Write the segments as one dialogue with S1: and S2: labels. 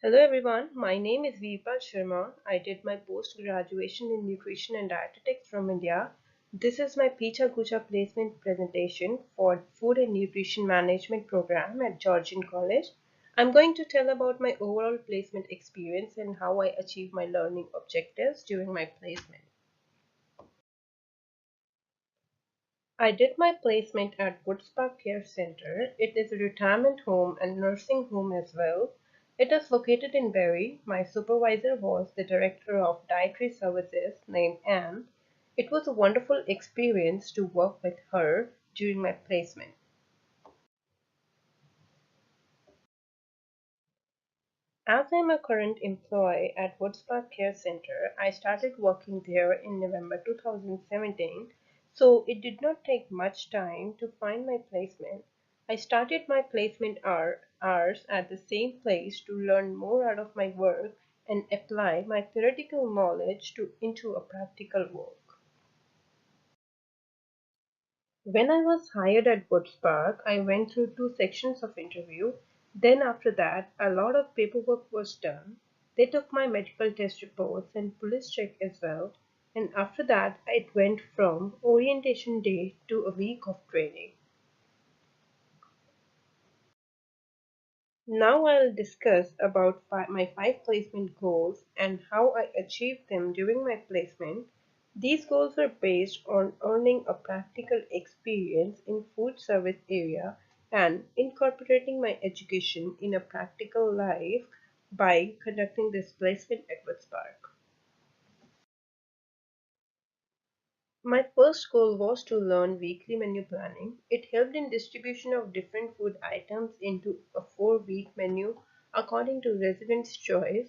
S1: Hello everyone, my name is Veerpal Sharma. I did my post-graduation in Nutrition and Dietetics from India. This is my Picha Gucha placement presentation for Food and Nutrition Management program at Georgian College. I'm going to tell about my overall placement experience and how I achieved my learning objectives during my placement. I did my placement at Woodspark Care Center. It is a retirement home and nursing home as well. It is located in Barrie. My supervisor was the director of dietary services named Anne. It was a wonderful experience to work with her during my placement. As I'm a current employee at Woodspark Care Center, I started working there in November 2017, so it did not take much time to find my placement. I started my placement hours at the same place to learn more out of my work and apply my theoretical knowledge into a practical work. When I was hired at Woodspark, I went through two sections of interview. Then after that, a lot of paperwork was done. They took my medical test reports and police check as well. And after that, it went from orientation day to a week of training. Now I'll discuss about my five placement goals and how I achieved them during my placement. These goals were based on earning a practical experience in food service area and incorporating my education in a practical life by conducting this placement at Woodspark. My first goal was to learn weekly menu planning. It helped in distribution of different food items into a 4-week menu according to residents' choice.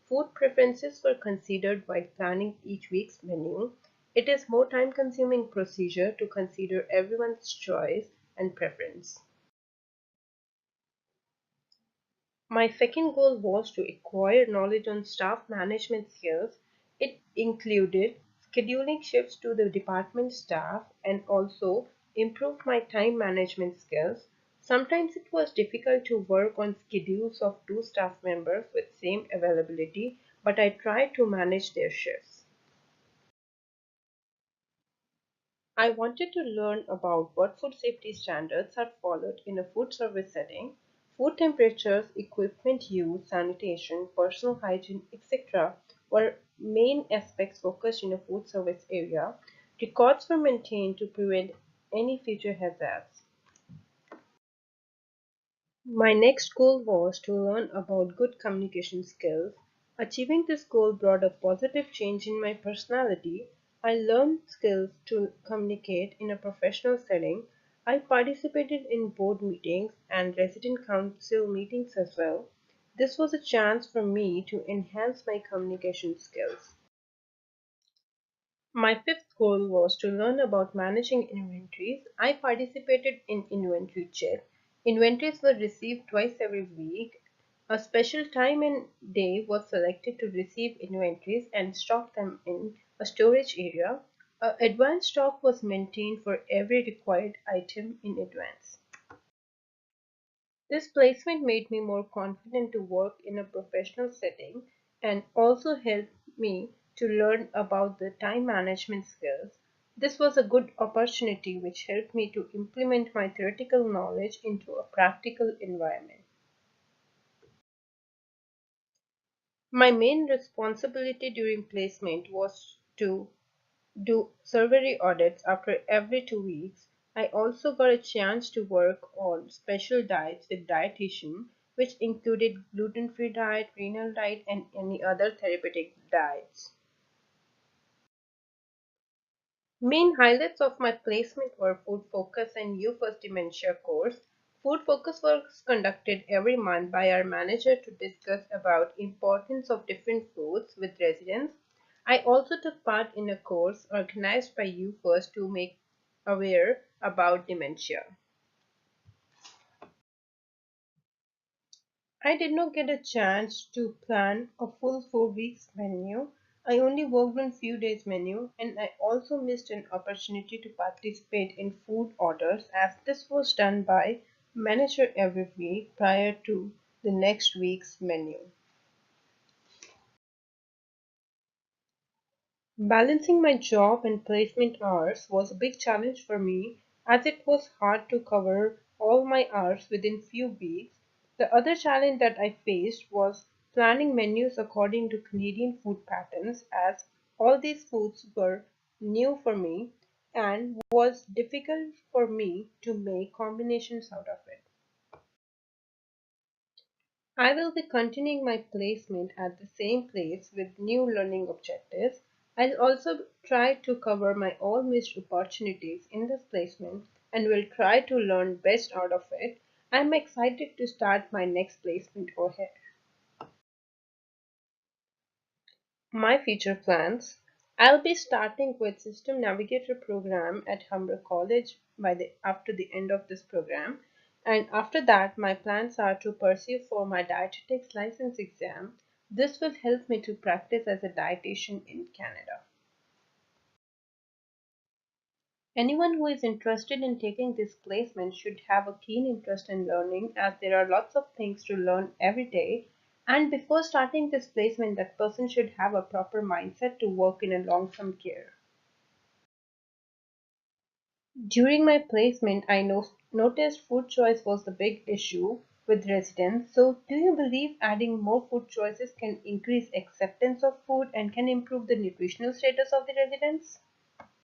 S1: Food preferences were considered while planning each week's menu. It is more time-consuming procedure to consider everyone's choice and preference. My second goal was to acquire knowledge on staff management skills. It included scheduling shifts to the department staff and also improved my time management skills. Sometimes it was difficult to work on schedules of two staff members with same availability, but I tried to manage their shifts. I wanted to learn about what food safety standards are followed in a food service setting. Food temperatures, equipment use, sanitation, personal hygiene, etc. were main aspects focused in a food service area. Records were maintained to prevent any future hazards. My next goal was to learn about good communication skills. Achieving this goal brought a positive change in my personality. I learned skills to communicate in a professional setting. I participated in board meetings and resident council meetings as well. This was a chance for me to enhance my communication skills. My fifth goal was to learn about managing inventories. I participated in inventory check. Inventories were received twice every week. A special time and day was selected to receive inventories and stock them in a storage area. Advanced stock was maintained for every required item in advance. This placement made me more confident to work in a professional setting and also helped me to learn about the time management skills. This was a good opportunity which helped me to implement my theoretical knowledge into a practical environment. My main responsibility during placement was to do survey audits after every 2 weeks. I also got a chance to work on special diets with dietitian, which included gluten-free diet, renal diet, and any other therapeutic diets. Main highlights of my placement were Food Focus and You First Dementia course. Food Focus was conducted every month by our manager to discuss about importance of different foods with residents. I also took part in a course organized by You First to make aware about dementia. I did not get a chance to plan a full 4 weeks menu. I only worked on few days menu and I also missed an opportunity to participate in food orders as this was done by manager every week prior to the next week's menu. Balancing my job and placement hours was a big challenge for me as it was hard to cover all my hours within few weeks. The other challenge that I faced was planning menus according to Canadian food patterns as all these foods were new for me and was difficult for me to make combinations out of it. I will be continuing my placement at the same place with new learning objectives. I'll also try to cover my all missed opportunities in this placement and will try to learn best out of it. I'm excited to start my next placement ahead. My future plans. I'll be starting with System Navigator program at Humber College after the end of this program. And after that, my plans are to pursue for my dietetics license exam. This will help me to practice as a dietitian in Canada. Anyone who is interested in taking this placement should have a keen interest in learning as there are lots of things to learn every day. And before starting this placement, that person should have a proper mindset to work in a long term care. During my placement, I noticed food choice was the big issue with residents. So, do you believe adding more food choices can increase acceptance of food and can improve the nutritional status of the residents?